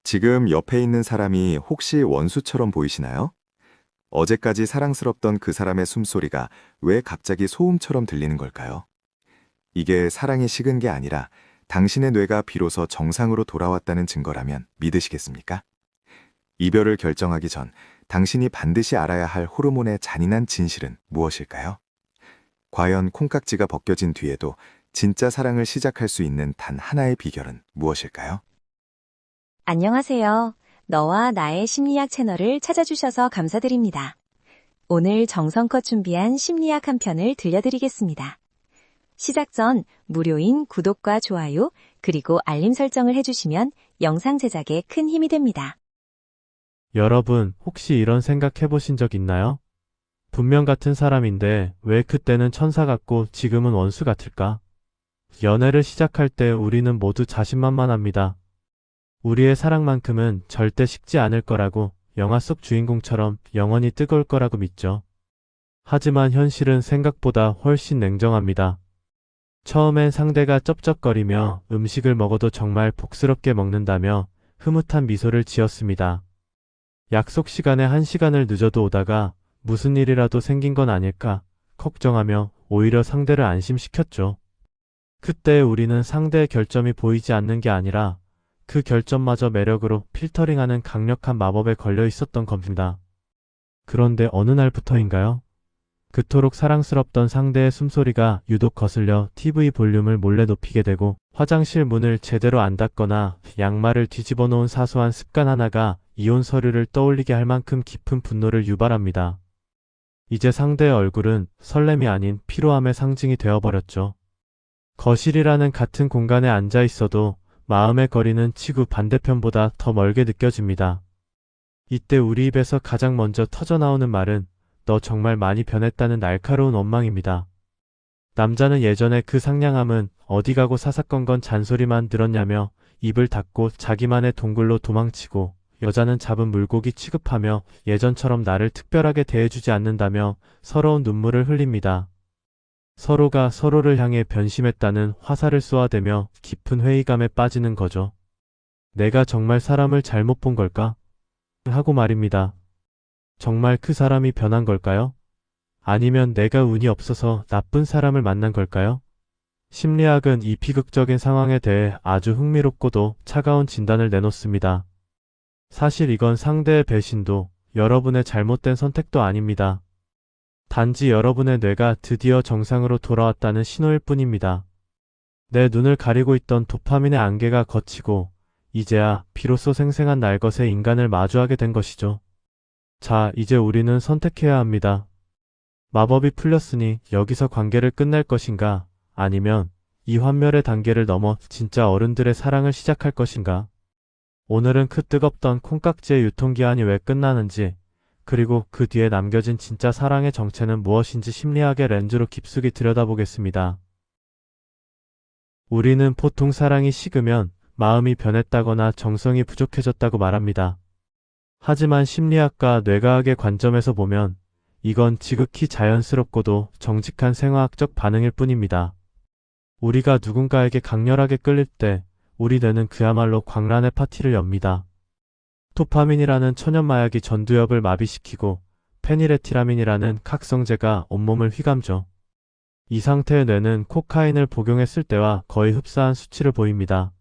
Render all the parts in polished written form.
지금 옆에 있는 사람이 혹시 원수처럼 보이시나요? 어제까지 사랑스럽던 그 사람의 숨소리가 왜 갑자기 소음처럼 들리는 걸까요? 이게 사랑이 식은 게 아니라 당신의 뇌가 비로소 정상으로 돌아왔다는 증거라면 믿으시겠습니까? 이별을 결정하기 전 당신이 반드시 알아야 할 호르몬의 잔인한 진실은 무엇일까요? 과연 콩깍지가 벗겨진 뒤에도 진짜 사랑을 시작할 수 있는 단 하나의 비결은 무엇일까요? 안녕하세요. 너와 나의 심리학 채널을 찾아주셔서 감사드립니다. 오늘 정성껏 준비한 심리학 한 편을 들려드리겠습니다. 시작 전 무료인 구독과 좋아요, 그리고 알림 설정을 해주시면 영상 제작에 큰 힘이 됩니다. 여러분, 혹시 이런 생각 해보신 적 있나요? 분명 같은 사람인데 왜 그때는 천사 같고 지금은 원수 같을까? 연애를 시작할 때 우리는 모두 자신만만합니다. 우리의 사랑만큼은 절대 식지 않을 거라고, 영화 속 주인공처럼 영원히 뜨거울 거라고 믿죠. 하지만 현실은 생각보다 훨씬 냉정합니다. 처음엔 상대가 쩝쩝거리며 음식을 먹어도 정말 복스럽게 먹는다며 흐뭇한 미소를 지었습니다. 약속 시간에 1시간을 늦어도 오다가 무슨 일이라도 생긴 건 아닐까 걱정하며 오히려 상대를 안심시켰죠. 그때 우리는 상대의 결점이 보이지 않는 게 아니라 그 결점마저 매력으로 필터링하는 강력한 마법에 걸려 있었던 겁니다. 그런데 어느 날부터인가요? 그토록 사랑스럽던 상대의 숨소리가 유독 거슬려 TV 볼륨을 몰래 높이게 되고, 화장실 문을 제대로 안 닫거나 양말을 뒤집어 놓은 사소한 습관 하나가 이혼 서류를 떠올리게 할 만큼 깊은 분노를 유발합니다. 이제 상대의 얼굴은 설렘이 아닌 피로함의 상징이 되어버렸죠. 거실이라는 같은 공간에 앉아 있어도 마음의 거리는 지구 반대편보다 더 멀게 느껴집니다. 이때 우리 입에서 가장 먼저 터져나오는 말은 너 정말 많이 변했다는 날카로운 원망입니다. 남자는 예전에 그 상냥함은 어디 가고 사사건건 잔소리만 들었냐며 입을 닫고 자기만의 동굴로 도망치고, 여자는 잡은 물고기 취급하며 예전처럼 나를 특별하게 대해주지 않는다며 서러운 눈물을 흘립니다. 서로가 서로를 향해 변심했다는 화살을 쏘아대며 깊은 회의감에 빠지는 거죠. 내가 정말 사람을 잘못 본 걸까? 하고 말입니다. 정말 그 사람이 변한 걸까요? 아니면 내가 운이 없어서 나쁜 사람을 만난 걸까요? 심리학은 이 비극적인 상황에 대해 아주 흥미롭고도 차가운 진단을 내놓습니다. 사실 이건 상대의 배신도 여러분의 잘못된 선택도 아닙니다. 단지 여러분의 뇌가 드디어 정상으로 돌아왔다는 신호일 뿐입니다. 내 눈을 가리고 있던 도파민의 안개가 걷히고 이제야 비로소 생생한 날것의 인간을 마주하게 된 것이죠. 자, 이제 우리는 선택해야 합니다. 마법이 풀렸으니 여기서 관계를 끝낼 것인가, 아니면 이 환멸의 단계를 넘어 진짜 어른들의 사랑을 시작할 것인가. 오늘은 그 뜨겁던 콩깍지의 유통기한이 왜 끝나는지, 그리고 그 뒤에 남겨진 진짜 사랑의 정체는 무엇인지 심리학의 렌즈로 깊숙이 들여다보겠습니다. 우리는 보통 사랑이 식으면 마음이 변했다거나 정성이 부족해졌다고 말합니다. 하지만 심리학과 뇌과학의 관점에서 보면 이건 지극히 자연스럽고도 정직한 생화학적 반응일 뿐입니다. 우리가 누군가에게 강렬하게 끌릴 때 우리 뇌는 그야말로 광란의 파티를 엽니다. 도파민이라는 천연마약이 전두엽을 마비시키고 페니레티라민이라는 각성제가 온몸을 휘감죠. 이 상태의 뇌는 코카인을 복용했을 때와 거의 흡사한 수치를 보입니다.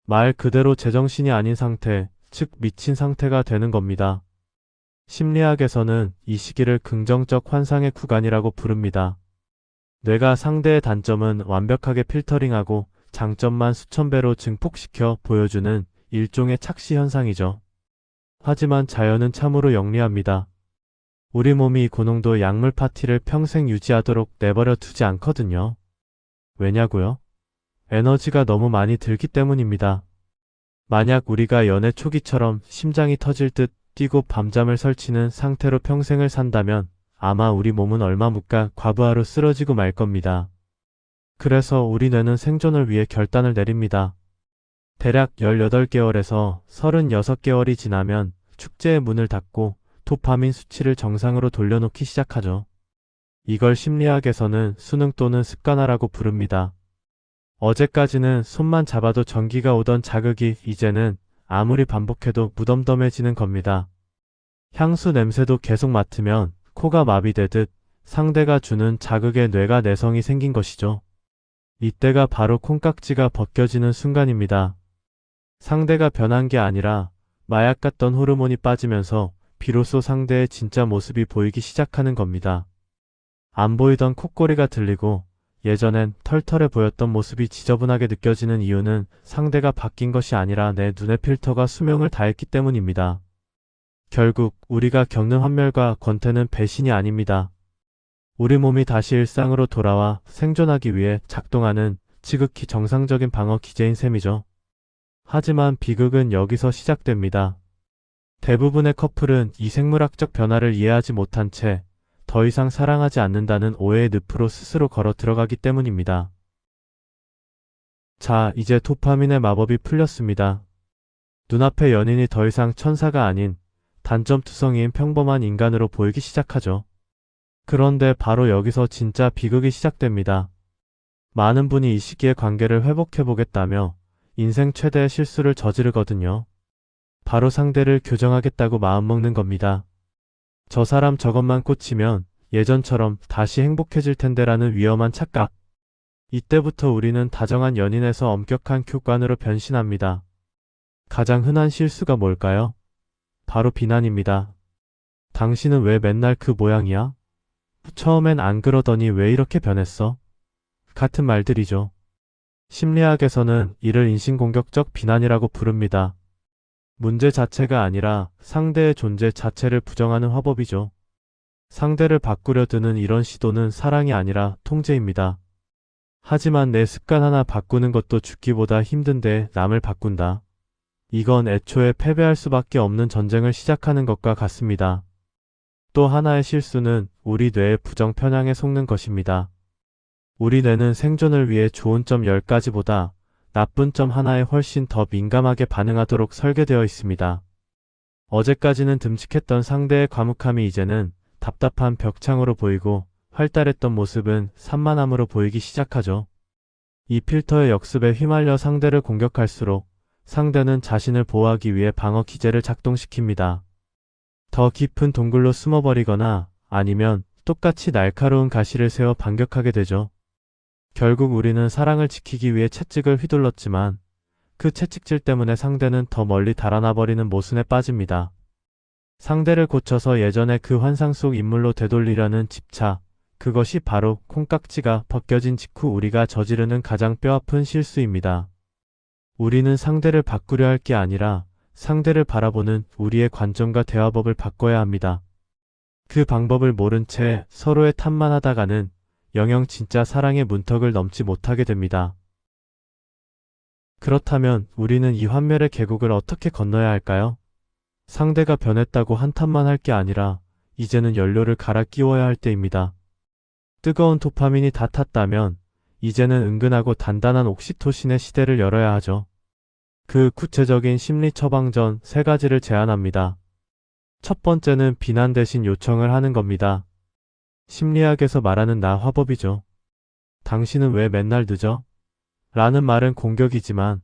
말 그대로 제정신이 아닌 상태, 즉 미친 상태가 되는 겁니다. 심리학에서는 이 시기를 긍정적 환상의 구간이라고 부릅니다. 뇌가 상대의 단점은 완벽하게 필터링하고 장점만 수천 배로 증폭시켜 보여주는 일종의 착시 현상이죠. 하지만 자연은 참으로 영리합니다. 우리 몸이 이 고농도 약물 파티를 평생 유지하도록 내버려 두지 않거든요. 왜냐고요? 에너지가 너무 많이 들기 때문입니다. 만약 우리가 연애 초기처럼 심장이 터질 듯 뛰고 밤잠을 설치는 상태로 평생을 산다면 아마 우리 몸은 얼마 못 가 과부하로 쓰러지고 말 겁니다. 그래서 우리 뇌는 생존을 위해 결단을 내립니다. 대략 18개월에서 36개월이 지나면 축제의 문을 닫고 도파민 수치를 정상으로 돌려놓기 시작하죠. 이걸 심리학에서는 수능 또는 습관화라고 부릅니다. 어제까지는 손만 잡아도 전기가 오던 자극이 이제는 아무리 반복해도 무덤덤해지는 겁니다. 향수 냄새도 계속 맡으면 코가 마비되듯 상대가 주는 자극에 뇌가 내성이 생긴 것이죠. 이때가 바로 콩깍지가 벗겨지는 순간입니다. 상대가 변한 게 아니라 마약 같던 호르몬이 빠지면서 비로소 상대의 진짜 모습이 보이기 시작하는 겁니다. 안 보이던 콧꼬리가 들리고 예전엔 털털해 보였던 모습이 지저분하게 느껴지는 이유는 상대가 바뀐 것이 아니라 내 눈의 필터가 수명을 다했기 때문입니다. 결국 우리가 겪는 환멸과 권태는 배신이 아닙니다. 우리 몸이 다시 일상으로 돌아와 생존하기 위해 작동하는 지극히 정상적인 방어 기제인 셈이죠. 하지만 비극은 여기서 시작됩니다. 대부분의 커플은 이 생물학적 변화를 이해하지 못한 채 더 이상 사랑하지 않는다는 오해의 늪으로 스스로 걸어 들어가기 때문입니다. 자, 이제 도파민의 마법이 풀렸습니다. 눈앞의 연인이 더 이상 천사가 아닌 단점투성이인 평범한 인간으로 보이기 시작하죠. 그런데 바로 여기서 진짜 비극이 시작됩니다. 많은 분이 이 시기에 관계를 회복해보겠다며 인생 최대의 실수를 저지르거든요. 바로 상대를 교정하겠다고 마음먹는 겁니다. 저 사람 저것만 꽂히면 예전처럼 다시 행복해질 텐데라는 위험한 착각. 이때부터 우리는 다정한 연인에서 엄격한 교관으로 변신합니다. 가장 흔한 실수가 뭘까요? 바로 비난입니다. 당신은 왜 맨날 그 모양이야? 처음엔 안 그러더니 왜 이렇게 변했어? 같은 말들이죠. 심리학에서는 이를 인신공격적 비난이라고 부릅니다. 문제 자체가 아니라 상대의 존재 자체를 부정하는 화법이죠. 상대를 바꾸려 드는 이런 시도는 사랑이 아니라 통제입니다. 하지만 내 습관 하나 바꾸는 것도 죽기보다 힘든데 남을 바꾼다. 이건 애초에 패배할 수밖에 없는 전쟁을 시작하는 것과 같습니다. 또 하나의 실수는 우리 뇌의 부정 편향에 속는 것입니다. 우리 뇌는 생존을 위해 좋은 점 10가지보다 나쁜 점 하나에 훨씬 더 민감하게 반응하도록 설계되어 있습니다. 어제까지는 듬직했던 상대의 과묵함이 이제는 답답한 벽창으로 보이고 활달했던 모습은 산만함으로 보이기 시작하죠. 이 필터의 역습에 휘말려 상대를 공격할수록 상대는 자신을 보호하기 위해 방어 기제를 작동시킵니다. 더 깊은 동굴로 숨어버리거나 아니면 똑같이 날카로운 가시를 세워 반격하게 되죠. 결국 우리는 사랑을 지키기 위해 채찍을 휘둘렀지만 그 채찍질 때문에 상대는 더 멀리 달아나 버리는 모순에 빠집니다. 상대를 고쳐서 예전의 그 환상 속 인물로 되돌리려는 집착, 그것이 바로 콩깍지가 벗겨진 직후 우리가 저지르는 가장 뼈아픈 실수입니다. 우리는 상대를 바꾸려 할 게 아니라 상대를 바라보는 우리의 관점과 대화법을 바꿔야 합니다. 그 방법을 모른 채 서로의 탓만 하다가는 영영 진짜 사랑의 문턱을 넘지 못하게 됩니다. 그렇다면 우리는 이 환멸의 계곡을 어떻게 건너야 할까요? 상대가 변했다고 한탄만 할 게 아니라 이제는 연료를 갈아 끼워야 할 때입니다. 뜨거운 도파민이 다 탔다면 이제는 은근하고 단단한 옥시토신의 시대를 열어야 하죠. 그 구체적인 심리 처방전 3가지를 제안합니다. 첫 번째는 비난 대신 요청을 하는 겁니다. 심리학에서 말하는 나 화법이죠. 당신은 왜 맨날 늦어? 라는 말은 공격이지만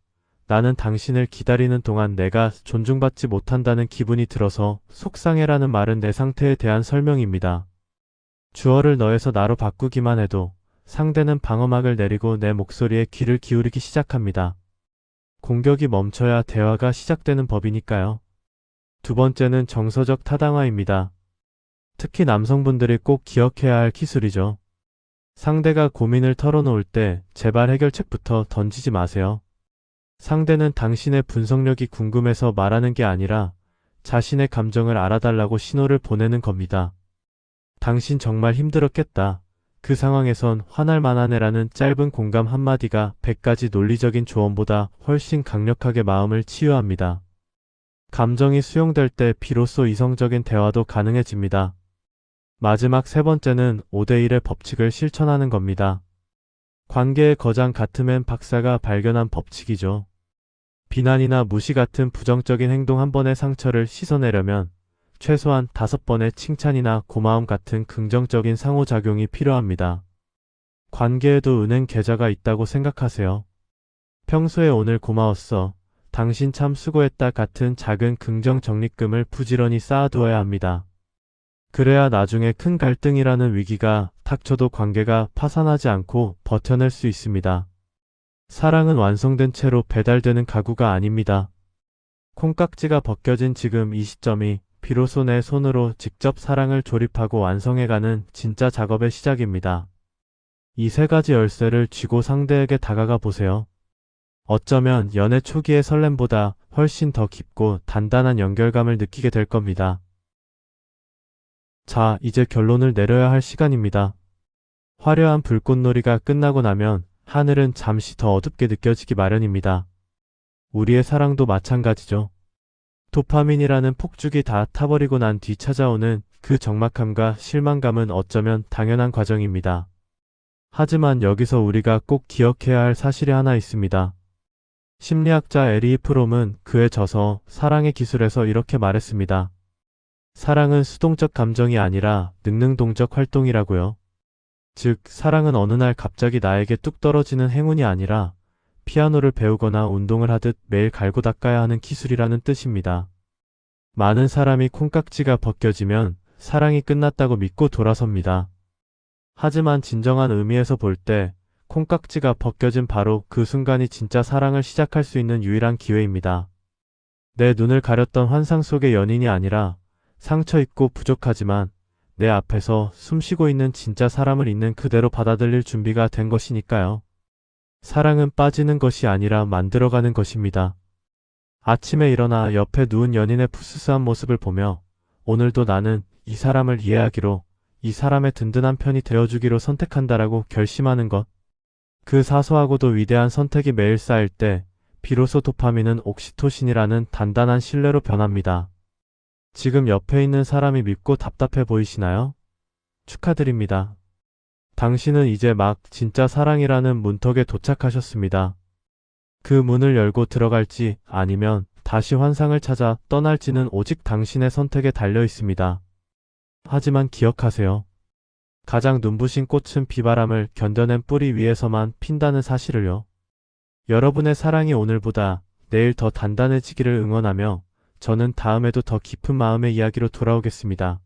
나는 당신을 기다리는 동안 내가 존중받지 못한다는 기분이 들어서 속상해라는 말은 내 상태에 대한 설명입니다. 주어를 너에서 나로 바꾸기만 해도 상대는 방어막을 내리고 내 목소리에 귀를 기울이기 시작합니다. 공격이 멈춰야 대화가 시작되는 법이니까요. 두 번째는 정서적 타당화입니다. 특히 남성분들이 꼭 기억해야 할 기술이죠. 상대가 고민을 털어놓을 때 제발 해결책부터 던지지 마세요. 상대는 당신의 분석력이 궁금해서 말하는 게 아니라 자신의 감정을 알아달라고 신호를 보내는 겁니다. 당신 정말 힘들었겠다. 그 상황에선 화날 만하네라는 짧은 공감 한마디가 100가지 논리적인 조언보다 훨씬 강력하게 마음을 치유합니다. 감정이 수용될 때 비로소 이성적인 대화도 가능해집니다. 마지막 3번째는 5대1의 법칙을 실천하는 겁니다. 관계의 거장 같으면 박사가 발견한 법칙이죠. 비난이나 무시 같은 부정적인 행동 한 번의 상처를 씻어내려면 최소한 5번의 칭찬이나 고마움 같은 긍정적인 상호작용이 필요합니다. 관계에도 은행 계좌가 있다고 생각하세요. 평소에 오늘 고마웠어. 당신 참 수고했다 같은 작은 긍정 적립금을 부지런히 쌓아두어야 합니다. 그래야 나중에 큰 갈등이라는 위기가 닥쳐도 관계가 파산하지 않고 버텨낼 수 있습니다. 사랑은 완성된 채로 배달되는 가구가 아닙니다. 콩깍지가 벗겨진 지금 이 시점이 비로소 내 손으로 직접 사랑을 조립하고 완성해가는 진짜 작업의 시작입니다. 이 세 가지 열쇠를 쥐고 상대에게 다가가 보세요. 어쩌면 연애 초기의 설렘보다 훨씬 더 깊고 단단한 연결감을 느끼게 될 겁니다. 자, 이제 결론을 내려야 할 시간입니다. 화려한 불꽃놀이가 끝나고 나면 하늘은 잠시 더 어둡게 느껴지기 마련입니다. 우리의 사랑도 마찬가지죠. 도파민이라는 폭죽이 다 타버리고 난 뒤 찾아오는 그 적막함과 실망감은 어쩌면 당연한 과정입니다. 하지만 여기서 우리가 꼭 기억해야 할 사실이 하나 있습니다. 심리학자 에리 프롬은 그의 저서 사랑의 기술에서 이렇게 말했습니다. 사랑은 수동적 감정이 아니라 능능동적 활동이라고요. 즉, 사랑은 어느 날 갑자기 나에게 뚝 떨어지는 행운이 아니라 피아노를 배우거나 운동을 하듯 매일 갈고 닦아야 하는 기술이라는 뜻입니다. 많은 사람이 콩깍지가 벗겨지면 사랑이 끝났다고 믿고 돌아섭니다. 하지만 진정한 의미에서 볼 때 콩깍지가 벗겨진 바로 그 순간이 진짜 사랑을 시작할 수 있는 유일한 기회입니다. 내 눈을 가렸던 환상 속의 연인이 아니라 상처 입고 부족하지만 내 앞에서 숨쉬고 있는 진짜 사람을 있는 그대로 받아들일 준비가 된 것이니까요. 사랑은 빠지는 것이 아니라 만들어가는 것입니다. 아침에 일어나 옆에 누운 연인의 푸스스한 모습을 보며 오늘도 나는 이 사람을 이해하기로, 이 사람의 든든한 편이 되어주기로 선택한다라고 결심하는 것. 그 사소하고도 위대한 선택이 매일 쌓일 때 비로소 도파민은 옥시토신이라는 단단한 신뢰로 변합니다. 지금 옆에 있는 사람이 밉고 답답해 보이시나요? 축하드립니다. 당신은 이제 막 진짜 사랑이라는 문턱에 도착하셨습니다. 그 문을 열고 들어갈지 아니면 다시 환상을 찾아 떠날지는 오직 당신의 선택에 달려 있습니다. 하지만 기억하세요. 가장 눈부신 꽃은 비바람을 견뎌낸 뿌리 위에서만 핀다는 사실을요. 여러분의 사랑이 오늘보다 내일 더 단단해지기를 응원하며 저는 다음에도 더 깊은 마음의 이야기로 돌아오겠습니다.